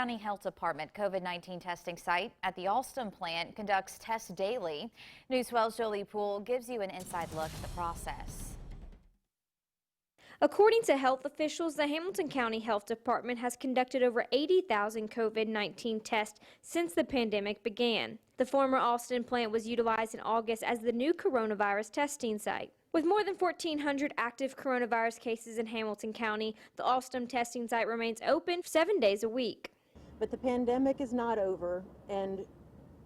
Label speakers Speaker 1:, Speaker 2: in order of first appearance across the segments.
Speaker 1: County Health Department COVID-19 testing site at the Alstom plant conducts tests daily. News 12's Jolie Poole gives you an inside look at the process.
Speaker 2: According to health officials, the Hamilton County Health Department has conducted over 80,000 COVID-19 tests since the pandemic began. The former Alstom plant was utilized in August as the new coronavirus testing site. With more than 1,400 active coronavirus cases in Hamilton County, the Alstom testing site remains open 7 days a week.
Speaker 3: But the pandemic is not over, and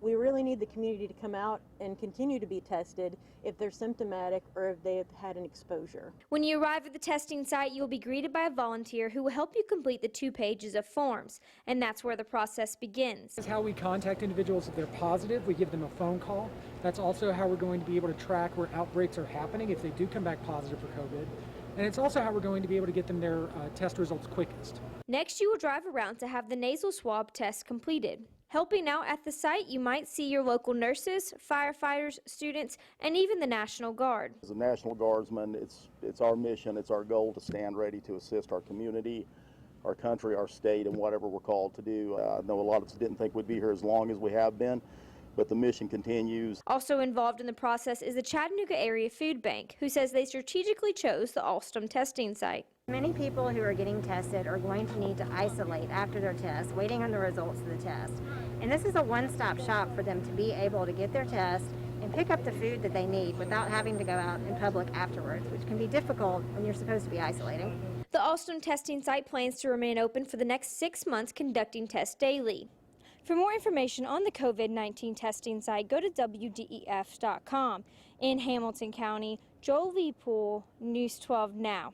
Speaker 3: we really need the community to come out and continue to be tested if they're symptomatic or if they have had an exposure.
Speaker 2: When you arrive at the testing site, you'll be greeted by a volunteer who will help you complete the 2 pages of forms, and that's where the process begins.
Speaker 4: This is how we contact individuals if they're positive. We give them a phone call. That's also how we're going to be able to track where outbreaks are happening if they do come back positive for COVID. And it's also how we're going to be able to get them their test results quickest.
Speaker 2: Next, you will drive around to have the nasal swab test completed. Helping out at the site, you might see your local nurses, firefighters, students, and even the National Guard.
Speaker 5: As a National Guardsman, it's our mission, it's our goal to stand ready to assist our community, our country, our state, and whatever we're called to do. I know a lot of us didn't think we'd be here as long as we have been, but the mission continues.
Speaker 2: Also involved in the process is the Chattanooga Area Food Bank, who says they strategically chose the Alstom testing site.
Speaker 6: Many people who are getting tested are going to need to isolate after their test, waiting on the results of the test. And this is a one-stop shop for them to be able to get their test and pick up the food that they need without having to go out in public afterwards, which can be difficult when you're supposed to be isolating.
Speaker 2: The Alstom testing site plans to remain open for the next 6 months, conducting tests daily. For more information on the COVID-19 testing site, go to WDEF.com. In Hamilton County, Jolie Poole, News 12 Now.